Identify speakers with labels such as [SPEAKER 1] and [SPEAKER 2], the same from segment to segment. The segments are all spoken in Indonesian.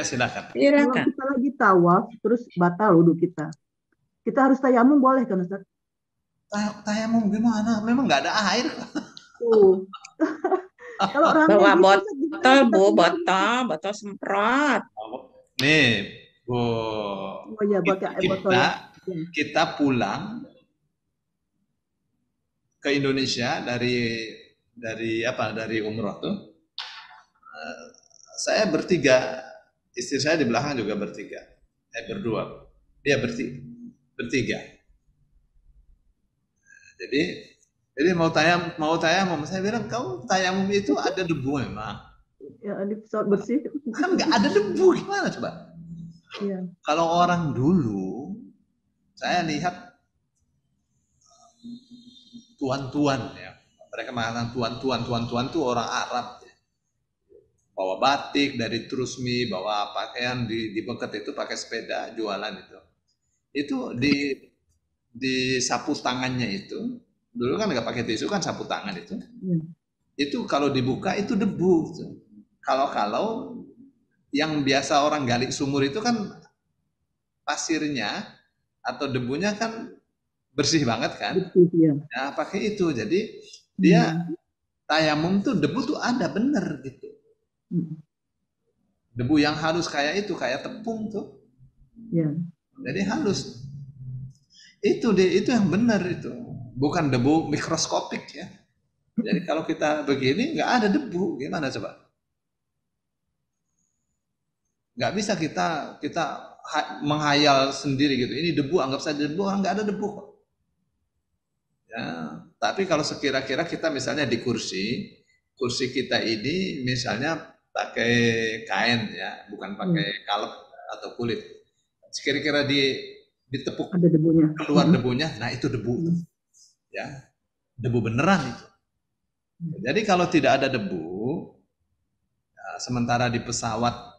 [SPEAKER 1] Silakan.
[SPEAKER 2] Kalau kita lagi tawaf, terus batal wudhu kita. Kita harus tayamum boleh kan Ustaz?
[SPEAKER 1] Tayamum gimana? Memang nggak ada air.
[SPEAKER 2] Kalau ramai
[SPEAKER 3] Bawa
[SPEAKER 2] gitu, Ustaz,
[SPEAKER 3] botol,
[SPEAKER 2] gimana
[SPEAKER 3] Bu,
[SPEAKER 2] kita
[SPEAKER 3] botol semprot.
[SPEAKER 1] Nih, Bu,
[SPEAKER 2] Oh ya, pakai botol ya.
[SPEAKER 1] kita pulang ke Indonesia dari umroh tuh. Saya bertiga, istri saya di belakang juga bertiga, berdua, dia bertiga. Jadi mau tayamum, saya bilang kamu tayamum itu ada debu memang.
[SPEAKER 2] Ya, di pesawat bersih.
[SPEAKER 1] Kan nggak ada debu, gimana coba?
[SPEAKER 2] Iya.
[SPEAKER 1] Kalau orang dulu, saya lihat tuan-tuan ya, mereka mengatakan tuan-tuan itu orang Arab ya. Bawa batik dari Trusmi, bawa pakaian di Beket itu pakai sepeda jualan itu. Itu di sapu tangannya itu, dulu kan nggak pakai tisu kan sapu tangan itu. Itu kalau dibuka itu debu. Kalau yang biasa orang gali sumur itu kan pasirnya atau debunya kan bersih banget kan. Nah, pakai itu. Jadi dia tayamum tuh debu tuh ada bener gitu. Debu yang halus kayak itu, kayak tepung tuh. Jadi halus. Itu yang benar itu. Bukan debu mikroskopik ya. Jadi kalau kita begini nggak ada debu, gimana coba? Nggak bisa kita menghayal sendiri gitu. Ini debu, anggap saja debu, orang nggak ada debu kok. Ya, tapi kalau sekira-kira kita misalnya di kursi kita ini misalnya pakai kain ya, bukan pakai kalep atau kulit. Sekira-kira ditepuk
[SPEAKER 2] ada debunya,
[SPEAKER 1] keluar debunya, nah itu debu. Ya, debu beneran itu. Jadi kalau tidak ada debu, ya, sementara di pesawat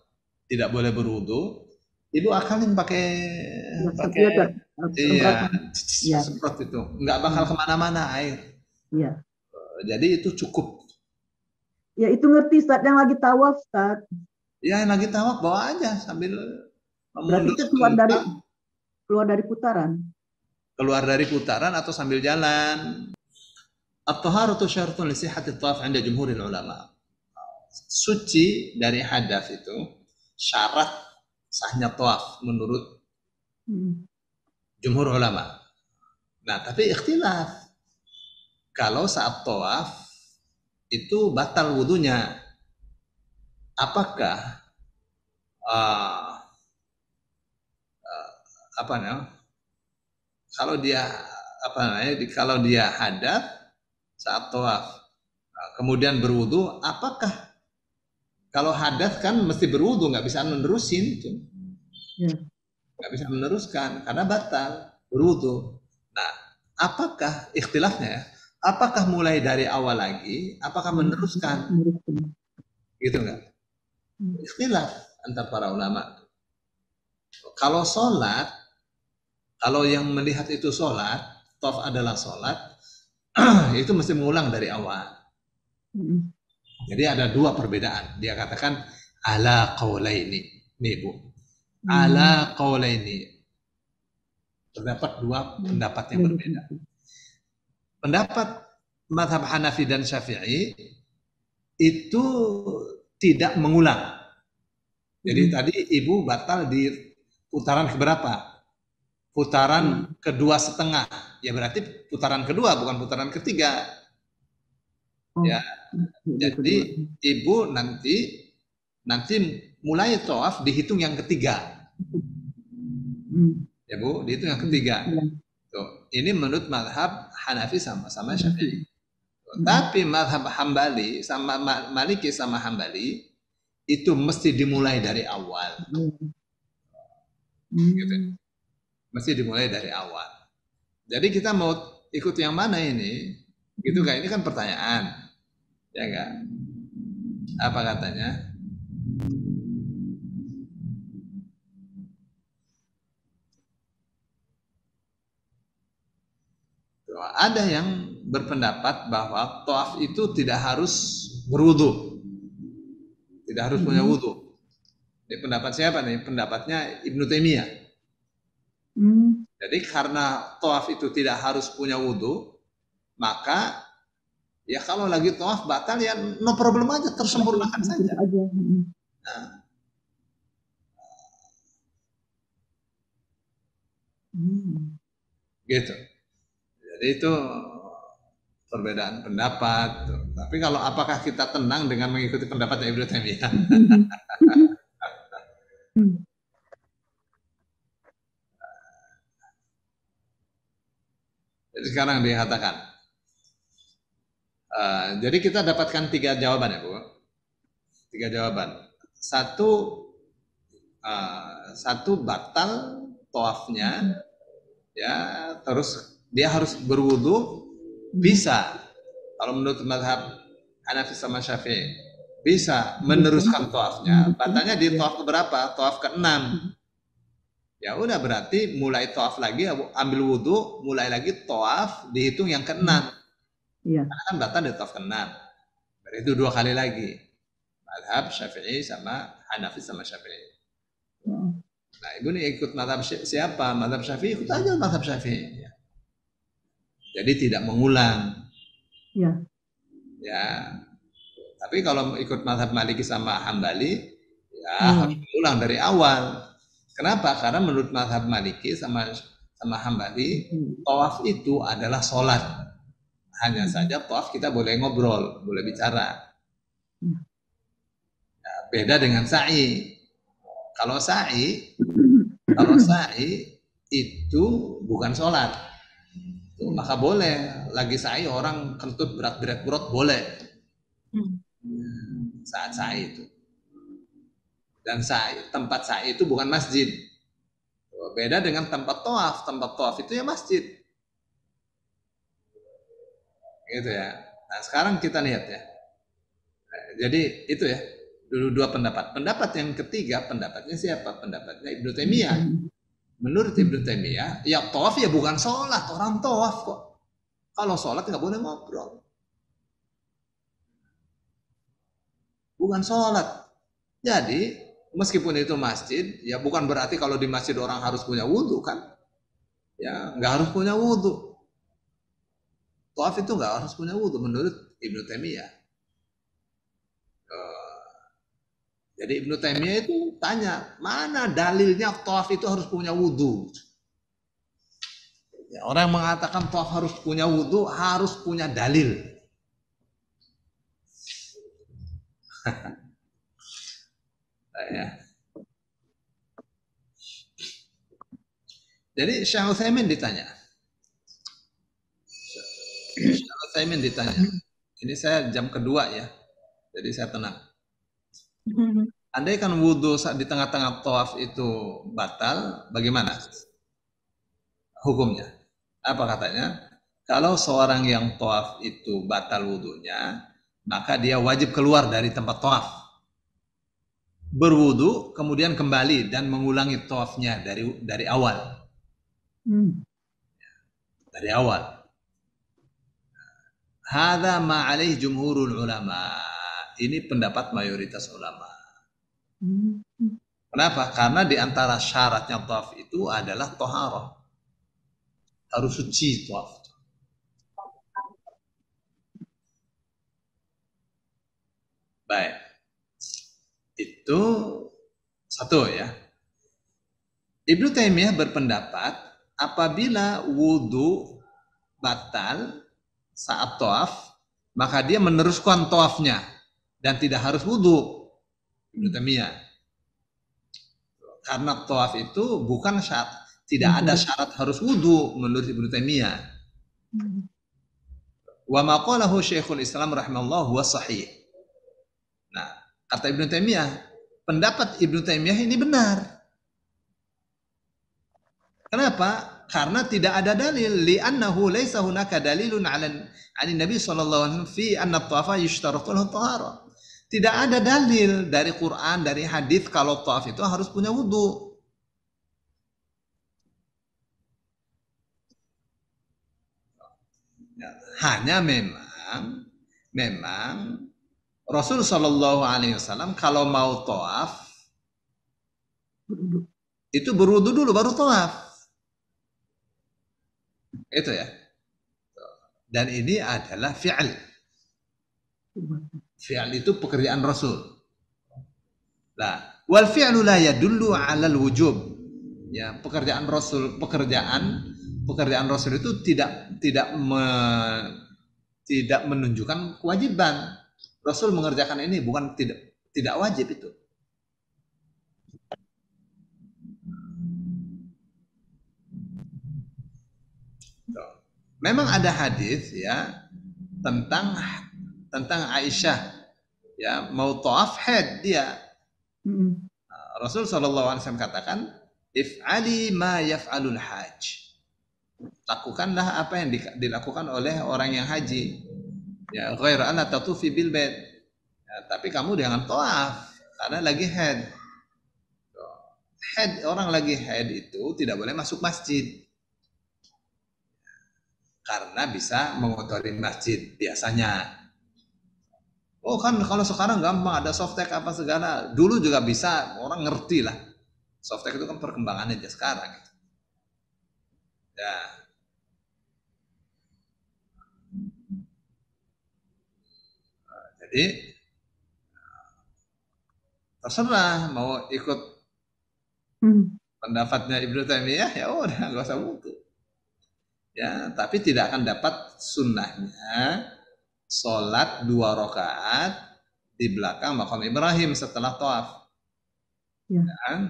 [SPEAKER 1] tidak boleh berwudu, ibu akalin pakai semprot itu, nggak bakal kemana-mana air.
[SPEAKER 2] Iya.
[SPEAKER 1] Jadi itu cukup.
[SPEAKER 2] Ya itu ngerti Ustaz, yang lagi tawaf Ustaz.
[SPEAKER 1] Ya yang lagi tawaf bawa aja sambil
[SPEAKER 2] berarti itu keluar dari putaran. Keluar dari putaran
[SPEAKER 1] atau sambil jalan. At-taharatu syartun li sihhati tawaf 'inda jumhuril ulama. Suci dari hadas itu syarat sahnya tawaf menurut jumhur ulama. Nah, tapi ikhtilaf. Kalau saat tawaf itu batal wudunya. Apakah kalau dia hadas saat tawaf kemudian berwudu, apakah kalau hadas kan mesti berwudu, nggak bisa menerusin itu, nggak bisa meneruskan karena batal berwudu. Nah, apakah ikhtilafnya? Apakah mulai dari awal lagi? Apakah meneruskan? Gitu nggak? Ikhtilaf antar para ulama. Kalau sholat, kalau yang melihat itu sholat, tawaf adalah sholat, itu mesti mengulang dari awal. Jadi ada dua perbedaan. Dia katakan ala qaulaini. Nih Bu. Ala qaulaini. Terdapat dua pendapat yang berbeda. Pendapat mazhab Hanafi dan Syafi'i itu tidak mengulang. Jadi tadi Ibu batal di putaran keberapa? Putaran kedua setengah. Ya berarti putaran kedua, bukan putaran ketiga. Ya. Jadi Ibu nanti mulai tawaf dihitung yang ketiga. Ya Bu, dihitung yang ketiga. Tuh, ini menurut mazhab Hanafi sama Syafi'i. Tapi mazhab Hambali sama Maliki sama Hambali itu mesti dimulai dari awal. Gitu. Mesti dimulai dari awal. Jadi kita mau ikut yang mana ini? Gitu kan? Ini kan pertanyaan. Ya enggak? Apa katanya? Ada yang berpendapat bahwa tawaf itu tidak harus berwudu, tidak harus punya wudu. Ini pendapat siapa nih? Pendapatnya Ibnu Taimiyah. Jadi karena tawaf itu tidak harus punya wudhu, maka ya kalau lagi tawaf batal ya no problem aja, tersempurnakan saja. Nah. Gitu. Jadi itu perbedaan pendapat. Tapi kalau apakah kita tenang dengan mengikuti pendapatnya Ibnu Taimiyah? Jadi sekarang dikatakan. Jadi kita dapatkan 3 jawaban ya Bu. 3 jawaban. Satu batal tawafnya, ya terus dia harus berwudu, bisa. Kalau menurut mazhab Hanafi sama Syafi'i bisa meneruskan tawafnya. Batalnya di tawaf keberapa? Tawaf ke-6. Ya udah berarti mulai tawaf lagi, ambil wudu, mulai lagi tawaf, dihitung yang ke-6. Iya. Karena kan batal di tawaf ke-6. Berarti itu 2 kali lagi. Mazhab Syafi'i sama Hanafi sama Syafi'i. Nah, ibu nih ikut mazhab siapa? Mazhab Syafi'i, ikut aja mazhab Syafi'i. Ya. Jadi tidak mengulang. Ya. Ya. Tapi kalau ikut mazhab Maliki sama Hambali, ya harus mengulang dari awal. Kenapa? Karena menurut mazhab Maliki sama Hambali, tawaf itu adalah sholat. Hanya saja tawaf kita boleh ngobrol, boleh bicara. Ya, beda dengan sa'i. Kalau sa'i itu bukan sholat, maka boleh. Lagi sa'i orang kentut berat-berat boleh. Saat sa'i itu. Dan tempat sa'i itu bukan masjid. Beda dengan tempat tawaf. Tempat tawaf itu ya masjid. Gitu ya. Nah sekarang kita lihat ya. Jadi itu ya. Dulu 2 pendapat. Pendapat yang ketiga, pendapatnya siapa? Pendapatnya Ibnu Taimiyah. Menurut Ibnu Taimiyah, ya tawaf ya bukan sholat. Orang tawaf kok. Kalau sholat nggak boleh ngobrol. Bukan sholat. Jadi, meskipun itu masjid, ya bukan berarti kalau di masjid orang harus punya wudhu kan. Ya, nggak harus punya wudhu. Tawaf itu nggak harus punya wudhu menurut Ibnu Taimiyah. Jadi Ibnu Taimiyah itu tanya, mana dalilnya tawaf itu harus punya wudhu? Ya, orang yang mengatakan tawaf harus punya wudhu, harus punya dalil. Ya. Jadi Syekh Utsaimin ditanya. Ini saya jam kedua ya, jadi saya tenang. Andai kan wudhu di tengah-tengah tawaf itu batal, bagaimana hukumnya? Apa katanya? Kalau seorang yang tawaf itu batal wudhunya, maka dia wajib keluar dari tempat tawaf, berwudhu, kemudian kembali dan mengulangi tawafnya dari awal. Dari awal. Hadza ma alaih jumhurul ulama. Ini pendapat mayoritas ulama. Kenapa? Karena di antara syaratnya tawaf itu adalah thaharah. Harus suci tawaf. Baik. Itu satu ya. Ibnu Taimiyah berpendapat apabila wudhu batal saat tawaf, maka dia meneruskan tawafnya dan tidak harus wudhu. Ibnu Taimiyah. Karena tawaf itu bukan syarat, tidak ada syarat harus wudhu menurut Ibnu Taimiyah. Wa ma qalahu Syekhul Islam rahimahullah huwa sahih. Nah, kata Ibnu Taimiyah, pendapat Ibnu Taimiyah ini benar. Kenapa? Karena tidak ada dalil, li'annahu laisa hunaka dalilun 'ala Nabi sallallahu alaihi wasallam fi anna at-tawafa yushtaratu lahu tahara. Tidak ada dalil dari Quran, dari hadis kalau tawaf itu harus punya wudhu. Hanya memang Rasul Shallallahu Alaihi Wasallam kalau mau tawaf Itu berwudu dulu baru tawaf. Itu ya. Dan ini adalah fi'al. Fi'al itu pekerjaan Rasul. Lah, wal fi'lu la yadullu 'alal wujub. Ya, pekerjaan Rasul itu tidak menunjukkan kewajiban. Rasul mengerjakan ini bukan tidak wajib itu. Memang ada hadis ya tentang Aisyah ya mau tawaf haid dia. Rasul SAW katakan if'ali ma yaf'alul hajj. Lakukanlah apa yang dilakukan oleh orang yang haji. Ya ghaira an tatufi bil bait. Ya, tapi kamu jangan tawaf karena lagi haid. Orang lagi haid itu tidak boleh masuk masjid. Karena bisa mengotori masjid biasanya. Oh kan kalau sekarang gampang ada softtek apa segala. Dulu juga bisa, orang ngerti lah. Softtek itu kan perkembangannya aja sekarang. Ya. Jadi terserah mau ikut pendapatnya Ibnu Taimiyah ya udah nggak usah wudu. Ya, tapi tidak akan dapat sunnahnya sholat 2 rakaat di belakang makam Ibrahim setelah tawaf. Ya. Ya.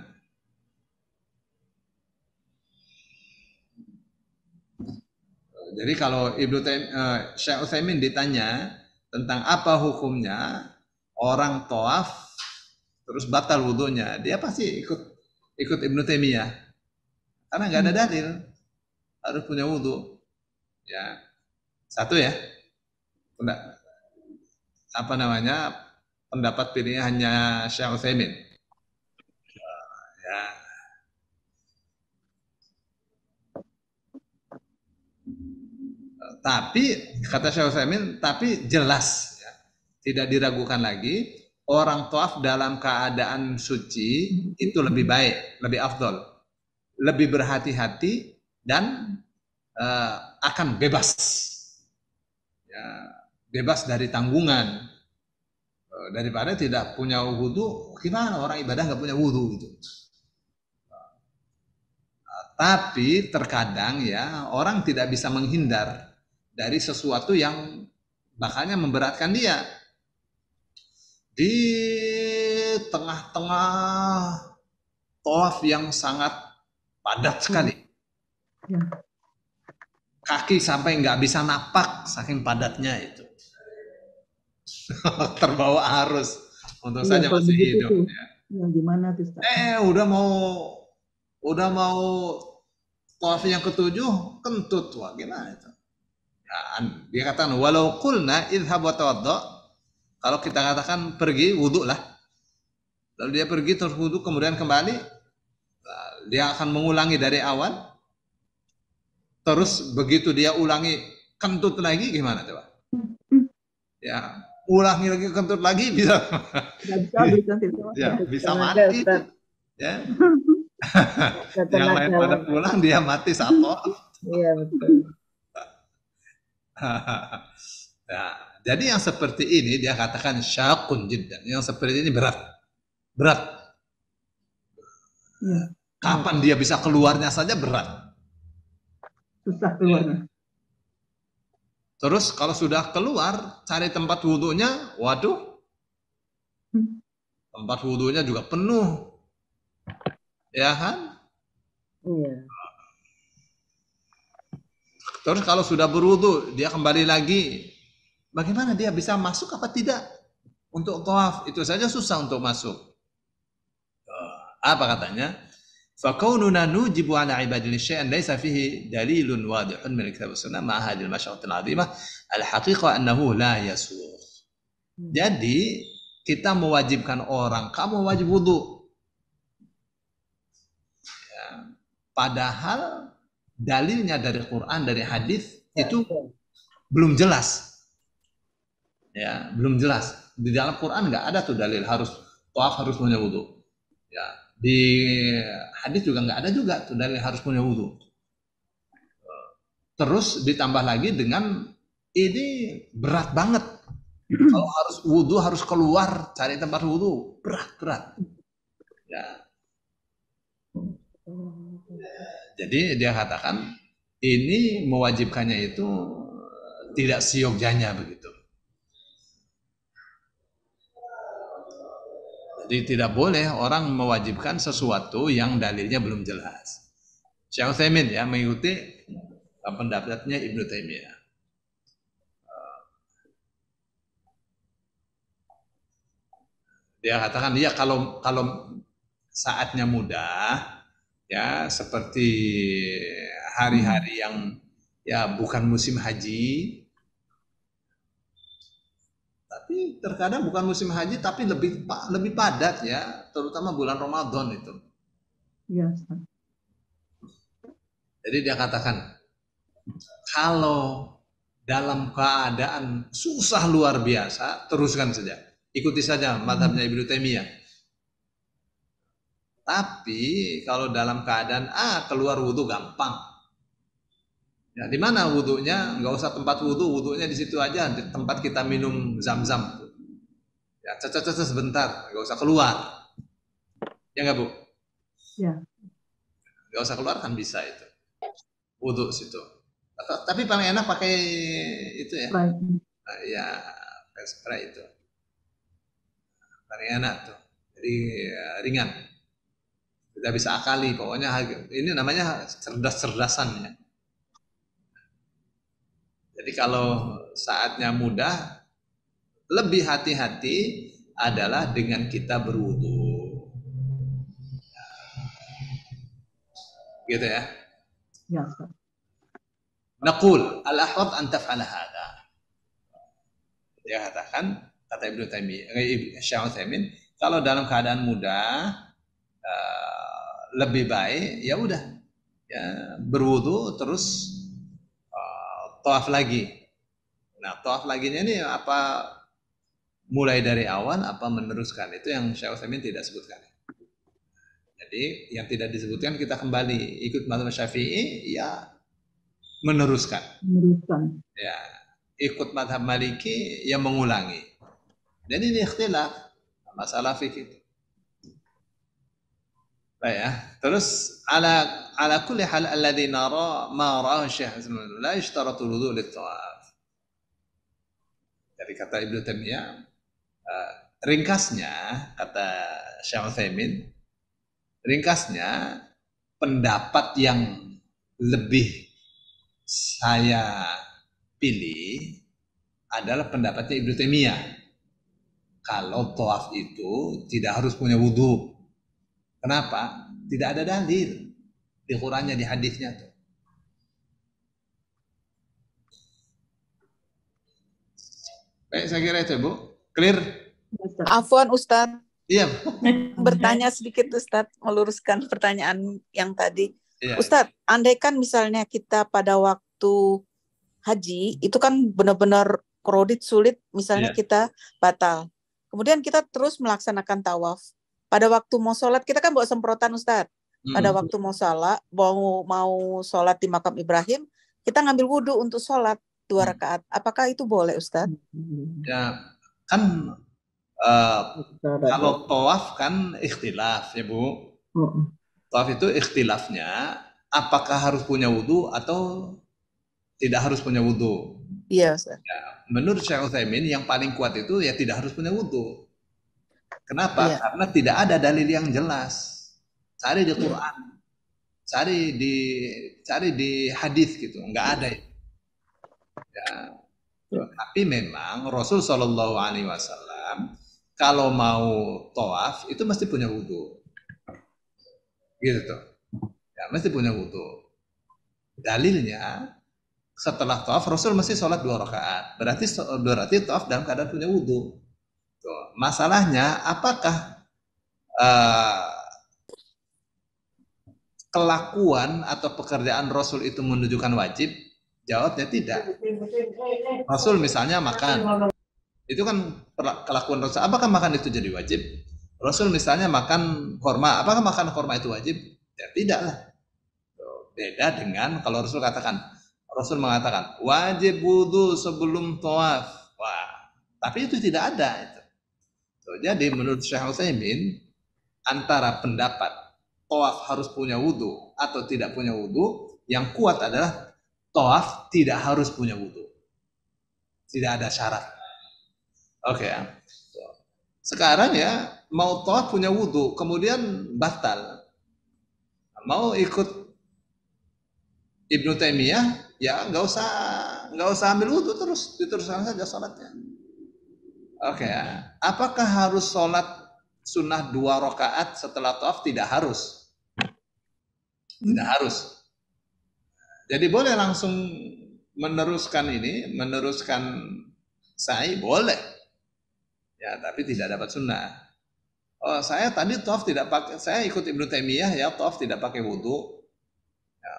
[SPEAKER 1] Jadi kalau Syekh Utsaimin ditanya tentang apa hukumnya orang tawaf terus batal wudunya, dia pasti ikut Ibnu Taimiyah karena nggak ada dalil harus punya wudu. Ya, satu ya. Pendapat pilihannya Syekh Utsaimin. Ya. Tapi kata Syekh Utsaimin, tapi jelas ya, tidak diragukan lagi orang tawaf dalam keadaan suci itu lebih baik, lebih afdol, lebih berhati-hati dan akan bebas. Ya, bebas dari tanggungan. Daripada tidak punya wudu, gimana orang ibadah nggak punya wudu gitu. Tapi terkadang ya orang tidak bisa menghindar dari sesuatu yang bakalnya memberatkan dia. Di tengah-tengah tawaf yang sangat padat sekali. Kaki sampai nggak bisa napak saking padatnya itu. Terbawa arus untuk saja masih hidup ya.
[SPEAKER 2] Yang gimana tuh?
[SPEAKER 1] Udah mau tawaf yang ke-7 kentut wah gimana itu? Ya, dia katakan walau qulna idhhab wa tawadda, kalau kita katakan pergi wudu lah. Lalu dia pergi terus wudu kemudian kembali, dia akan mengulangi dari awal. Terus begitu dia ulangi kentut lagi gimana coba? Ya, ulangi lagi kentut lagi bisa ya, bisa mati ya. Yang lain pada pulang dia mati satu.
[SPEAKER 2] Iya betul.
[SPEAKER 1] Nah, jadi yang seperti ini dia katakan syaqun jiddan. Yang seperti ini berat. Ya. Kapan dia bisa keluarnya saja berat.
[SPEAKER 2] Susah keluarnya.
[SPEAKER 1] Terus kalau sudah keluar, cari tempat wudhunya, waduh, tempat wudhunya juga penuh, ya kan?
[SPEAKER 2] Iya.
[SPEAKER 1] Terus kalau sudah berwudhu, dia kembali lagi, bagaimana dia bisa masuk apa tidak? Untuk tawaf, itu saja susah untuk masuk. Apa katanya? فكوننا نوجب على عبادنا شيئا ليس فيه دليل واضح من الكتاب والسنة مع هذه المشقة العظيمة الحقيقة أنه لا يسوغ. Jadi kita mewajibkan orang kamu wajib wudu. Ya, padahal dalilnya dari Quran dari hadis itu belum jelas. Ya, belum jelas. Di dalam Quran nggak ada tuh dalil harus tawaf harus punya wudu. Ya. Di hadis juga nggak ada juga tuh dalil harus punya wudhu. Terus ditambah lagi dengan ini berat banget. Kalau harus wudhu harus keluar cari tempat wudhu, berat. Ya. Jadi dia katakan ini mewajibkannya itu tidak seyogyanya begitu. Jadi tidak boleh orang mewajibkan sesuatu yang dalilnya belum jelas. Syekh Utsaimin ya mengikuti pendapatnya Ibnu Taimiyah. Dia katakan ya kalau saatnya mudah ya seperti hari-hari yang ya bukan musim haji, tapi terkadang bukan musim haji tapi lebih padat ya, terutama bulan Ramadan itu.
[SPEAKER 2] Ya.
[SPEAKER 1] Jadi dia katakan kalau dalam keadaan susah luar biasa teruskan saja, ikuti saja mazhabnya Ibnu Taimiyah. Tapi kalau dalam keadaan keluar wudhu gampang. Ya, di mana wudhunya? Nggak usah tempat wudhu, wudhunya di situ aja, di tempat kita minum zam-zam. Ya, sebentar, nggak usah keluar. Ya nggak Bu?
[SPEAKER 2] Ya.
[SPEAKER 1] Nggak usah keluar kan bisa itu. Wudhu situ. Tapi paling enak pakai itu ya. Nah, ya, spray itu. Paling enak tuh. Jadi ringan. Kita bisa akali, pokoknya ini namanya cerdas-cerdasan ya. Jadi kalau saatnya mudah, lebih hati-hati adalah dengan kita berwudu. Gitu ya.
[SPEAKER 2] Ya.
[SPEAKER 1] Naqul al-ahwat an taf'ala hadha. Dia katakan, kata Ibnu Taimiyah, Syekh Utsaimin, kalau dalam keadaan mudah lebih baik ya udah ya berwudu terus tawaf lagi. Nah, tawaf laginya ini apa mulai dari awal apa meneruskan? Itu yang Syekh Utsaimin tidak sebutkan. Jadi yang tidak disebutkan kita kembali ikut mazhab Syafi'i ya meneruskan. Ya, ikut mazhab Maliki ya mengulangi. Jadi ini ikhtilaf masalah fikih. Baik ya. Terus ala kulli hal alladhi nara ma ra'ahu Syekh la yashtaratu al-wudu' lit-tawaf. Dari kata Ibnu Taimiyah ringkasnya kata Syekh Utsaimin, ringkasnya pendapat yang lebih saya pilih adalah pendapatnya Ibnu Taimiyah. Kalau tawaf itu tidak harus punya wudu. Kenapa? Tidak ada dalil di Qur'annya, di hadisnya tuh. Baik, saya kira itu Bu. Clear?
[SPEAKER 3] Afwan Ustadz.
[SPEAKER 1] Iya.
[SPEAKER 3] Bertanya sedikit Ustadz, meluruskan pertanyaan yang tadi.
[SPEAKER 1] Iya.
[SPEAKER 3] Ustadz, andaikan misalnya kita pada waktu haji, itu kan benar-benar kredit sulit, misalnya kita batal. Kemudian kita terus melaksanakan tawaf. Pada waktu mau sholat, kita kan bawa semprotan Ustadz. Pada waktu mau sholat di makam Ibrahim, kita ngambil wudhu untuk sholat 2 rakaat. Apakah itu boleh Ustadz?
[SPEAKER 1] Ya, kan kalau tawaf kan ikhtilaf ya Bu. Tawaf itu ikhtilafnya apakah harus punya wudhu atau tidak harus punya wudhu.
[SPEAKER 3] Iya Ustaz.
[SPEAKER 1] Ya, menurut Syekh Utsaimin yang paling kuat itu ya tidak harus punya wudhu. Kenapa? Iya. Karena tidak ada dalil yang jelas. Cari di Quran, cari di hadis gitu, nggak ada. Ya. Tapi memang Rasul Shallallahu Alaihi Wasallam kalau mau tawaf itu mesti punya wudhu, gitu tuh. Ya mesti punya wudhu. Dalilnya setelah tawaf Rasul mesti sholat 2 rakaat. Berarti tawaf dalam keadaan punya wudhu. Tuh. Masalahnya apakah kelakuan atau pekerjaan Rasul itu menunjukkan wajib? Jawabnya tidak. Rasul misalnya makan, itu kan kelakuan Rasul. Apakah makan itu jadi wajib? Rasul misalnya makan korma, apakah makan korma itu wajib? Ya tidaklah. Beda dengan kalau Rasul mengatakan wajib wudhu sebelum tawaf. Wah, tapi itu tidak ada. Itu. Jadi menurut Syekh Utsaimin, antara pendapat tawaf harus punya wudhu atau tidak punya wudhu, yang kuat adalah tawaf tidak harus punya wudhu. Tidak ada syarat. Oke ya. Sekarang ya mau tawaf punya wudhu, kemudian batal. Mau ikut Ibnu Taimiyah, ya nggak usah ambil wudhu, diteruskan saja sholatnya. Oke ya. Apakah harus sholat sunnah 2 rakaat setelah tawaf? Tidak harus. Tidak harus. Jadi boleh langsung meneruskan sa'i, boleh. Ya, tapi tidak dapat sunnah. Oh, saya tadi tawaf tidak pakai, saya ikut Ibnu Taimiyah ya, tawaf tidak pakai wudhu. Ya,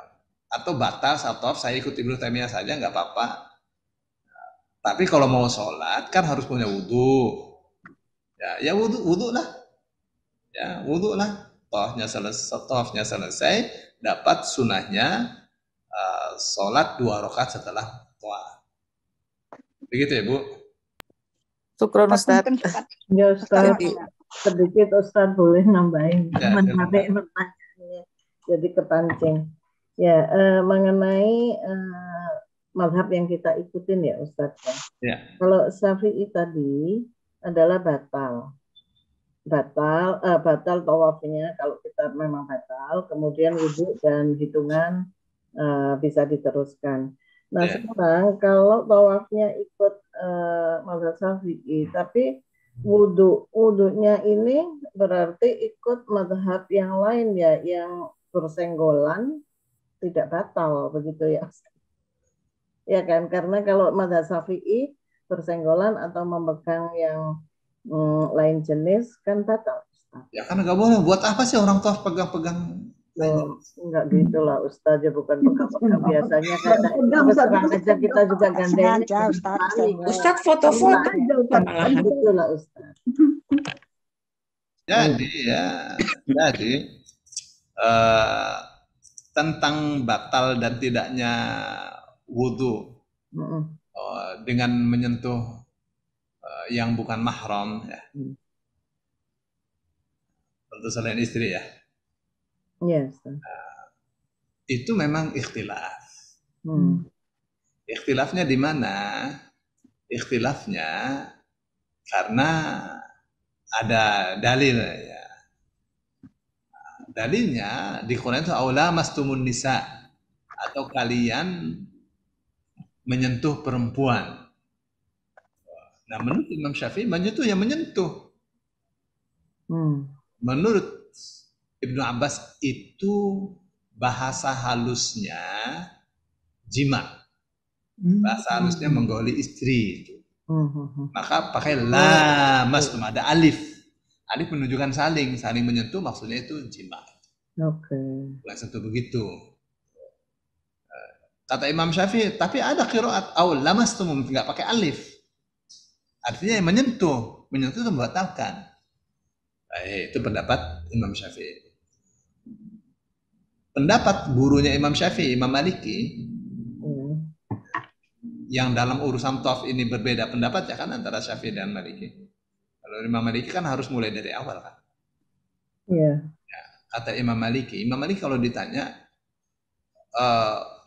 [SPEAKER 1] atau batal saat tawaf, saya ikut Ibnu Taimiyah saja, nggak apa-apa. Tapi kalau mau sholat kan harus punya wudhu. Ya wudhu lah. Ya, wudhu lah. Tawafnya selesai, dapat sunnahnya sholat 2 rakaat setelah tawaf. Begitu ya, Bu?
[SPEAKER 3] Syukron Ustaz.
[SPEAKER 2] Ya Ustaz, sedikit Ustaz boleh nambahin. Ya, menarik pertanyaannya. Jadi kepancing. Ya, mengenai mazhab yang kita ikutin ya Ustaz.
[SPEAKER 1] Ya.
[SPEAKER 2] Kalau Syafi'i tadi adalah batal tawafnya kalau kita memang batal, kemudian wudhu dan hitungan bisa diteruskan. Nah, sekarang kalau tawafnya ikut mazhab Syafi'i, tapi wudhunya ini berarti ikut mazhab yang lain ya, yang bersenggolan tidak batal begitu ya. Ya kan, karena kalau mazhab Syafi'i bersenggolan atau memegang yang lain jenis kan batal.
[SPEAKER 1] Ya kan nggak boleh. Buat apa sih orang tawaf pegang-pegang?
[SPEAKER 2] Enggak gitu lah Ustaz, ya bukan pegang-pegang biasanya kan aja kita juga gandeng.
[SPEAKER 4] Ustaz foto-foto
[SPEAKER 2] gitu lah Ustaz.
[SPEAKER 1] Jadi tentang batal dan tidaknya wudhu dengan menyentuh yang bukan mahram ya. Tentu selain istri ya.
[SPEAKER 2] Yes.
[SPEAKER 1] Itu memang ikhtilaf. Ikhtilafnya di mana? Ikhtilafnya karena ada dalil ya. Dalilnya di Quran itu aula mastumun nisa, atau kalian menyentuh perempuan. Nah, menurut Imam Syafi'i menyentuh ya menyentuh. Menurut Ibnu Abbas itu bahasa halusnya jima. Bahasa halusnya menggoli istri itu. Maka pakai lamastum, ada alif. Alif menunjukkan saling menyentuh, maksudnya itu jima.
[SPEAKER 2] Oke.
[SPEAKER 1] Langsung begitu. Kata Imam Syafi'i, tapi ada qiraat au lamastum enggak pakai alif. Artinya menyentuh itu membatalkan. Itu pendapat Imam Syafi'i. Pendapat gurunya Imam Syafi'i, Imam Maliki, yang dalam urusan tawaf ini berbeda pendapat ya kan antara Syafi'i dan Maliki. Kalau Imam Maliki kan harus mulai dari awal kan.
[SPEAKER 2] Iya.
[SPEAKER 1] Ya, kata Imam Maliki kalau ditanya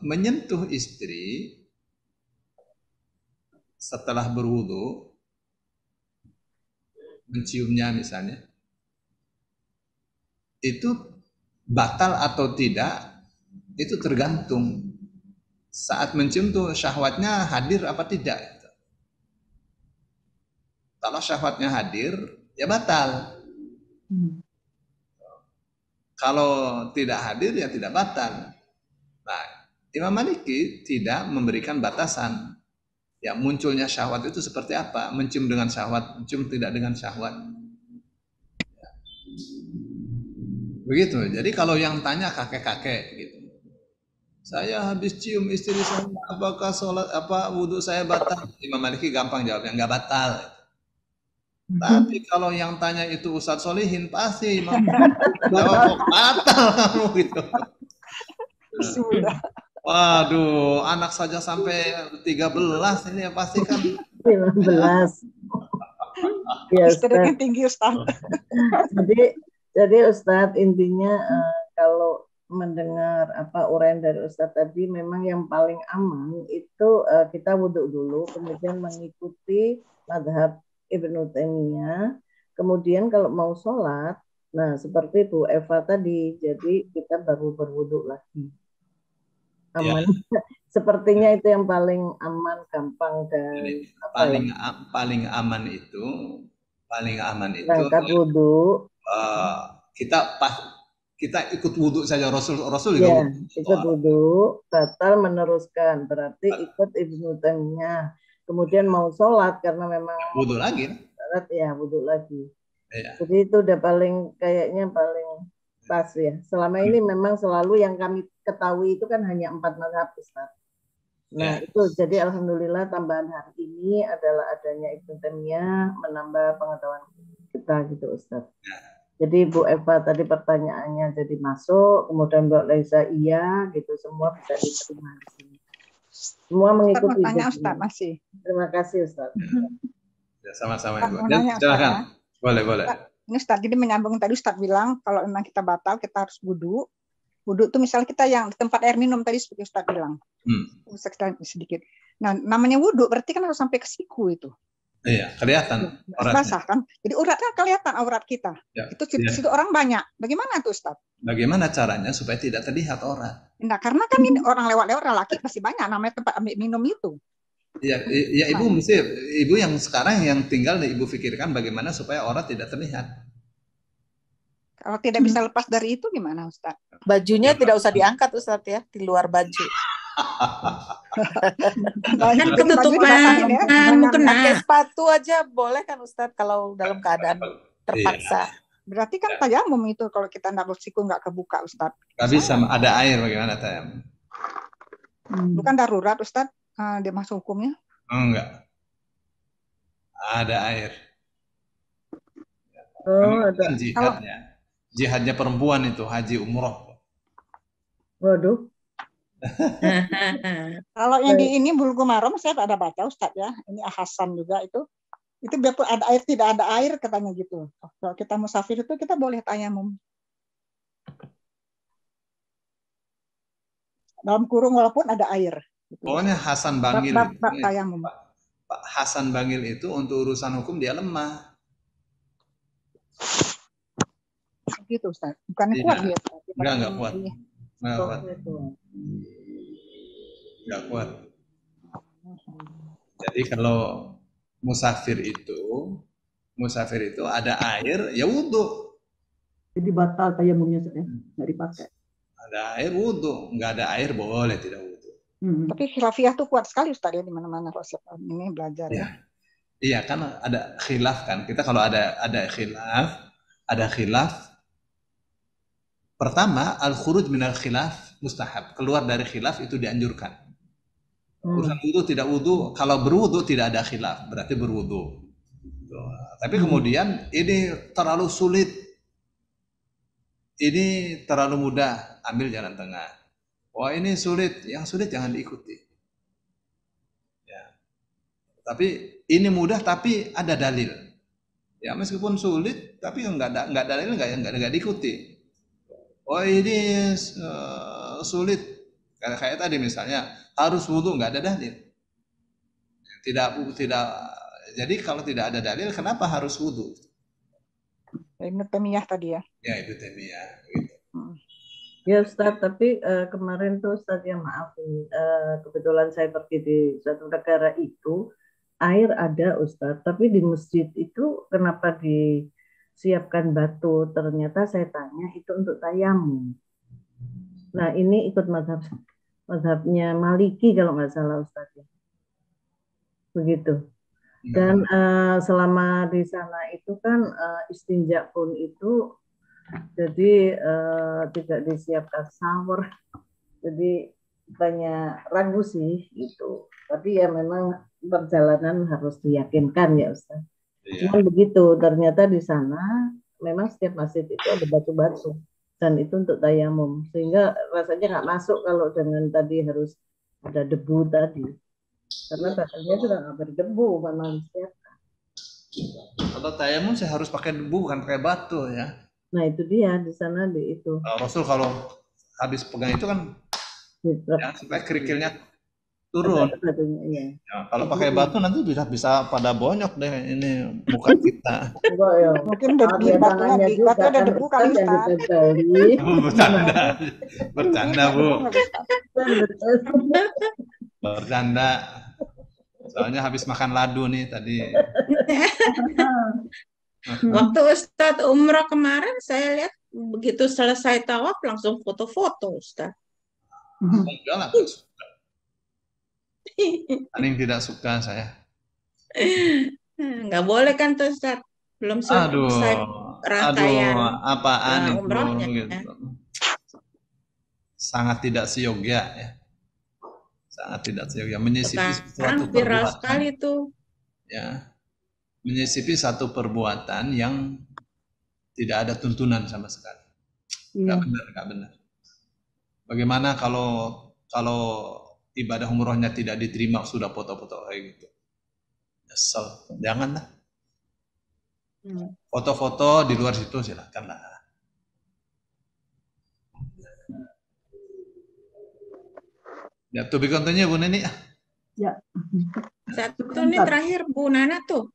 [SPEAKER 1] menyentuh istri setelah berwudu, menciumnya misalnya, itu batal atau tidak, itu tergantung. Saat mencium tuh syahwatnya hadir apa tidak. Kalau syahwatnya hadir, ya batal. Kalau tidak hadir, ya tidak batal. Nah, Imam Maliki tidak memberikan batasan. Ya, munculnya syahwat itu seperti apa? Mencium dengan syahwat, mencium tidak dengan syahwat. Begitu. Jadi kalau yang tanya kakek-kakek gitu. Saya habis cium istri saya, apakah wudhu saya batal? Imam Maliki gampang jawabnya, nggak batal. Tapi kalau yang tanya itu Ustadz Solihin pasti jawab batal kamu gitu. Waduh, anak saja sampai 13 ini ya pasti kan
[SPEAKER 2] 15. Ya, Ustaz.
[SPEAKER 4] Tinggi Ustaz.
[SPEAKER 2] Jadi Ustadz intinya kalau mendengar uraian dari Ustadz tadi, memang yang paling aman itu kita wudhu dulu, kemudian mengikuti mazhab Ibnu Taimiyah. Kemudian kalau mau sholat, nah seperti Bu Eva tadi, jadi kita baru berwudhu lagi. Aman. Ya. Sepertinya itu yang paling aman, gampang dan
[SPEAKER 1] paling aman itu
[SPEAKER 2] berangkat wudhu.
[SPEAKER 1] Kita ikut wudhu saja, Rasul
[SPEAKER 2] ya, ikut wudhu, batal meneruskan, berarti ikut Ibnu Taimiyah. Kemudian mau sholat karena memang
[SPEAKER 1] wudhu lagi,
[SPEAKER 2] ya wudhu lagi. Ya. Jadi itu udah kayaknya paling pas ya. Selama ini memang selalu yang kami ketahui itu kan hanya 4 mazhab, Ustaz. Nah itu jadi alhamdulillah tambahan hari ini adalah adanya Ibnu Taimiyah menambah pengetahuan kita gitu, Ustaz. Jadi Bu Eva tadi pertanyaannya jadi masuk, kemudian Mbak Laiza iya gitu, semua bisa diterima di sini. Semua mengikuti.
[SPEAKER 4] Ustaz masih.
[SPEAKER 2] Terima kasih Ustaz.
[SPEAKER 1] Ya, sama-sama Ibu. Silakan. Boleh.
[SPEAKER 4] Ini Ustaz, jadi menyambung tadi Ustaz bilang kalau memang kita batal kita harus wudhu. Wudhu itu misalnya kita yang di tempat air minum tadi seperti Ustaz bilang. Sedikit. Nah, namanya wudhu berarti kan harus sampai ke siku itu.
[SPEAKER 1] Iya, kelihatan.
[SPEAKER 4] Basah kan. Jadi uratnya kelihatan aurat kita. Ya, itu situ orang banyak. Bagaimana tuh Ustaz?
[SPEAKER 1] Bagaimana caranya supaya tidak terlihat aurat?
[SPEAKER 4] Nah, karena kan ini orang lewat-lewat laki pasti banyak namanya tempat ambil minum itu.
[SPEAKER 1] Ya Ibu yang sekarang yang tinggal Ibu pikirkan bagaimana supaya aurat tidak terlihat.
[SPEAKER 4] Kalau tidak bisa lepas dari itu gimana Ustaz?
[SPEAKER 3] Bajunya tidak usah diangkat Ustaz ya, di luar baju.
[SPEAKER 4] Kan ketutupan,
[SPEAKER 3] pakai sepatu aja boleh kan Ustaz kalau dalam keadaan terpaksa.
[SPEAKER 4] Berarti kan tayamum itu kalau kita nggak bersiku nggak kebuka Ustaz.
[SPEAKER 1] Nggak bisa, ada air bagaimana tayamum?
[SPEAKER 4] Bukan darurat Ustaz, dia masuk hukumnya?
[SPEAKER 1] Enggak. Ada air.
[SPEAKER 2] Ada.
[SPEAKER 1] Jihadnya perempuan itu haji umroh.
[SPEAKER 2] Waduh.
[SPEAKER 4] Kalau yang di ini Bulughul Maram saya ada baca Ustaz ya. Ini Hasan juga itu biarpun ada air tidak ada air katanya gitu. Kalau kita musafir itu kita boleh tayamum. Dalam kurung walaupun ada air. Gitu.
[SPEAKER 1] Pokoknya Hasan Bangil.
[SPEAKER 4] Pak
[SPEAKER 1] Hasan Bangil itu untuk urusan hukum dia lemah.
[SPEAKER 4] Gitu Ustaz. Bukan kuat dia.
[SPEAKER 1] Enggak kuat. Enggak kuat. Jadi kalau musafir itu ada air ya wudhu.
[SPEAKER 2] Jadi batal tayamumnya nggak dipakai.
[SPEAKER 1] Ada air wudhu, nggak ada air boleh tidak wudhu.
[SPEAKER 4] Tapi khilafiyah tuh kuat sekali Ustaz ya di mana-mana kalau ini belajar ya.
[SPEAKER 1] Iya kan ada khilaf kan. Kita kalau ada khilaf. Pertama, al-khuruj minal khilaf mustahab. Keluar dari khilaf itu dianjurkan. Urusan wudhu tidak wudhu, kalau berwudhu tidak ada khilaf, berarti berwudhu. Tapi kemudian ini terlalu sulit, ini terlalu mudah, ambil jalan tengah. Wah ini sulit, yang sulit jangan diikuti. Ya. Tapi ini mudah, tapi ada dalil. Ya meskipun sulit, tapi nggak ada dalil, nggak diikuti. Oh ini sulit, kayak tadi misalnya harus wudhu, nggak ada dalil. Tidak. Jadi kalau tidak ada dalil, kenapa harus wudhu?
[SPEAKER 4] Ibnu Taimiyah tadi ya.
[SPEAKER 1] Ya Ibnu Taimiyah. Gitu.
[SPEAKER 2] Ya Ustaz, tapi kemarin tuh Ustaz ya maaf ini, kebetulan saya pergi di suatu negara itu, air ada Ustaz, tapi di masjid itu kenapa disiapkan batu? Ternyata saya tanya itu untuk tayamum. Nah ini ikut mazhabnya Maliki kalau nggak salah Ustaz ya. Begitu. Dan selama di sana itu kan istinja pun itu jadi tidak disiapkan shower. Jadi banyak ragu sih itu. Tapi ya memang perjalanan harus diyakinkan ya Ustaz. Cuman begitu, ternyata di sana memang setiap masjid itu ada batu-batu dan itu untuk tayamum, sehingga rasanya nggak masuk kalau dengan tadi harus ada debu tadi, karena badannya sudah nggak berdebu manusia.
[SPEAKER 1] Kalau tayamum saya harus pakai debu bukan pakai batu ya.
[SPEAKER 2] Nah itu dia di sana di itu.
[SPEAKER 1] Rasul kalau habis pegang itu kan ya, supaya kerikilnya turun.
[SPEAKER 2] Iya.
[SPEAKER 1] Ya, kalau pakai batu nanti bisa pada bonyok deh ini muka kita.
[SPEAKER 2] Enggak ya.
[SPEAKER 4] Mungkin di batunya di batu ada debu kali Ustaz.
[SPEAKER 1] Bercanda Bu. Bercanda. Soalnya habis makan ladu nih tadi.
[SPEAKER 5] Waktu Ustadz umrah kemarin saya lihat begitu selesai tawaf langsung foto-foto Ustadz.
[SPEAKER 1] Enggak lah, paling tidak suka saya.
[SPEAKER 5] Nggak boleh kan tuh Ustadz, belum selesai rangkaian
[SPEAKER 1] apaan itu
[SPEAKER 5] umrahnya.
[SPEAKER 1] Gitu. Sangat tidak seyogia ya. Sangat tidak seyogia menyisipi suatu
[SPEAKER 5] viral
[SPEAKER 1] perbuatan.
[SPEAKER 5] Sekali tuh.
[SPEAKER 1] Ya. Menyisipi satu perbuatan yang tidak ada tuntunan sama sekali. Nggak benar. Bagaimana kalau ibadah umrohnya tidak diterima sudah foto-foto kayak gitu. Nyesel. Janganlah. Foto-foto di luar situ silakanlah. Ya, to be continue Bu Neni.
[SPEAKER 2] Ya.
[SPEAKER 5] Satu nih terakhir Bu Nana tuh.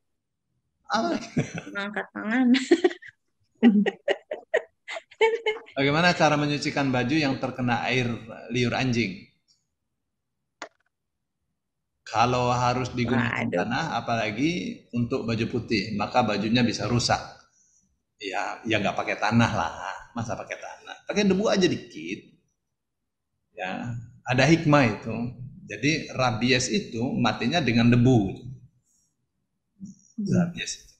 [SPEAKER 5] Angkat tangan.
[SPEAKER 1] Bagaimana cara menyucikan baju yang terkena air liur anjing? Kalau harus digunakan tanah, apalagi untuk baju putih, maka bajunya bisa rusak. Ya nggak pakai tanah lah, masa pakai tanah? Pakai debu aja dikit. Ya, ada hikmah itu. Jadi rabies itu matinya dengan debu. Rabies itu.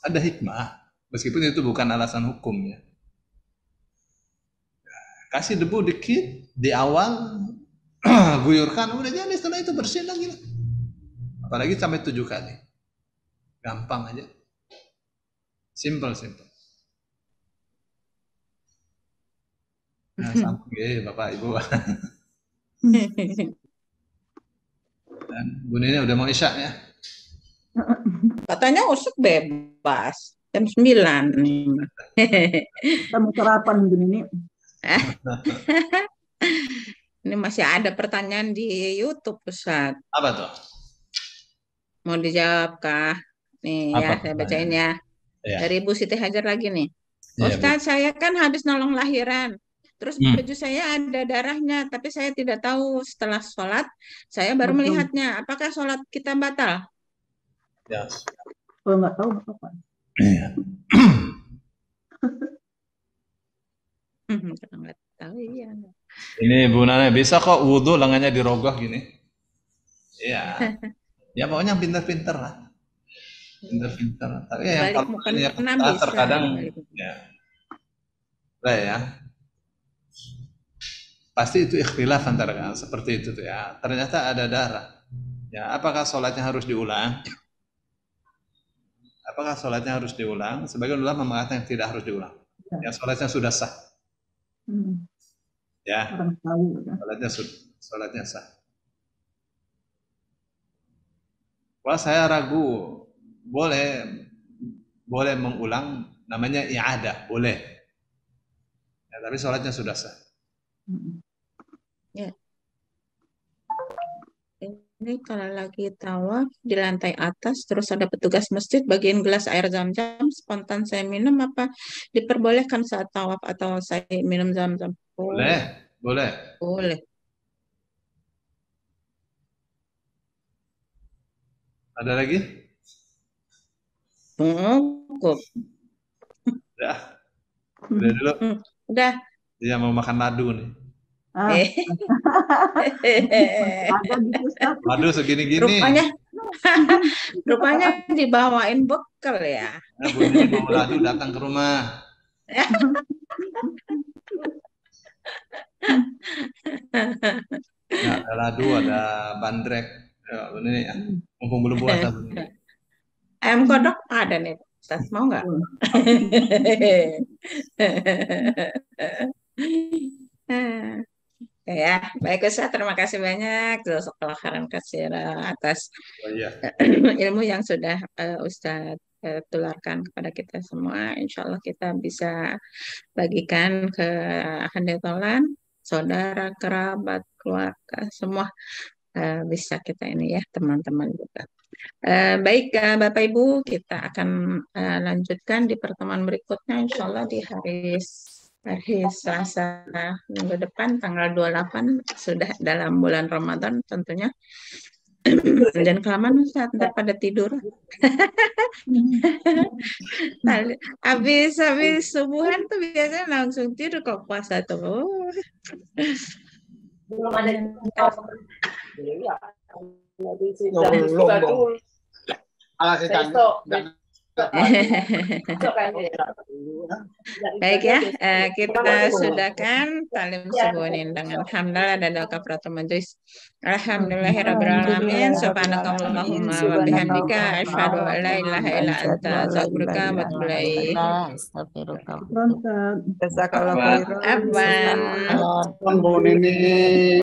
[SPEAKER 1] Ada hikmah, meskipun itu bukan alasan hukum ya. Kasih debu dikit di awal, guyurkan, udah jadi setelah itu bersih lagi lah. Apalagi sampai 7 kali. Gampang aja. Simple. Nah, sampai Bapak Ibu. Dan Bu Nini udah mau isya ya?
[SPEAKER 5] Katanya usuk bebas jam 9 nih.
[SPEAKER 2] Kita mau sarapan Bu Nini.
[SPEAKER 5] Ini masih ada pertanyaan di YouTube Ustaz.
[SPEAKER 1] Apa tuh?
[SPEAKER 5] Mau dijawab kah? Nih apa ya saya bacain ya. Dari Bu Siti Hajar lagi nih. Ustaz, saya kan habis nolong lahiran. Terus baju saya ada darahnya, tapi saya tidak tahu setelah sholat, saya baru melihatnya. Apakah sholat kita batal?
[SPEAKER 1] Ya.
[SPEAKER 2] Kalau nggak tahu apa?
[SPEAKER 5] Nggak tahu ya.
[SPEAKER 1] Ini Bu Nana bisa kok wudhu lengannya dirogoh gini. Iya. Ya pokoknya pinter-pinter lah. Pinter-pinter. Tapi yang kalau terkadang ya. Lah ya. Pasti itu ikhtilaf antara seperti itu tuh ya. Ternyata ada darah. Ya, apakah sholatnya harus diulang? Apakah sholatnya harus diulang? Sebagian ulama mengatakan tidak harus diulang. Ya, sholatnya sudah sah. Ya, sholatnya sah. Wah, saya ragu. Boleh mengulang, namanya i'adah, boleh. Ya, tapi sholatnya sudah sah.
[SPEAKER 5] Ya. Ini kalau lagi tawaf di lantai atas, terus ada petugas masjid bagian gelas air zam-zam, spontan saya minum, apa diperbolehkan saat tawaf atau saya minum zam-zam?
[SPEAKER 1] Boleh. Ada lagi?
[SPEAKER 5] Cukup.
[SPEAKER 1] Udah dulu.
[SPEAKER 5] Udah.
[SPEAKER 1] Dia mau makan ladu nih. Ladu segini-gini.
[SPEAKER 5] Rupanya dibawain bekal ya.
[SPEAKER 1] Bu Nini mau ladu datang ke rumah. Ya, ada ladu, ada bandrek. Ya, Bu Nini, mumpung belum puasa.
[SPEAKER 5] Ayam kodok ada nih, Ustaz. Mau nggak? Ya, baik Ustaz. Terima kasih banyak Jazakallahu khairan katsiran atas ilmu yang sudah Ustaz tularkan kepada kita semua. Insya Allah kita bisa bagikan ke handetolan, saudara, kerabat, keluarga, semua bisa kita ini ya, teman-teman juga. Baik Bapak Ibu, kita akan lanjutkan di pertemuan berikutnya insya Allah di hari Selasa minggu depan tanggal 28, sudah dalam bulan Ramadan tentunya. Dan kelamaan Ustaz, ntar pada tidur. habis subuhan tuh biasanya langsung tidur kok puasa tuh.
[SPEAKER 2] Belum ada
[SPEAKER 5] Baik ya, kita sudahkan talim subuhin dengan hamdalah dan doa kafaratul majelis. Alhamdulillahirabbil subhanakallahumma wa bihamdika asyhadu an la ilaha illa anta astaghfiruka wa atubu ilaik.
[SPEAKER 4] Jazakallahu khairan.
[SPEAKER 5] Abang.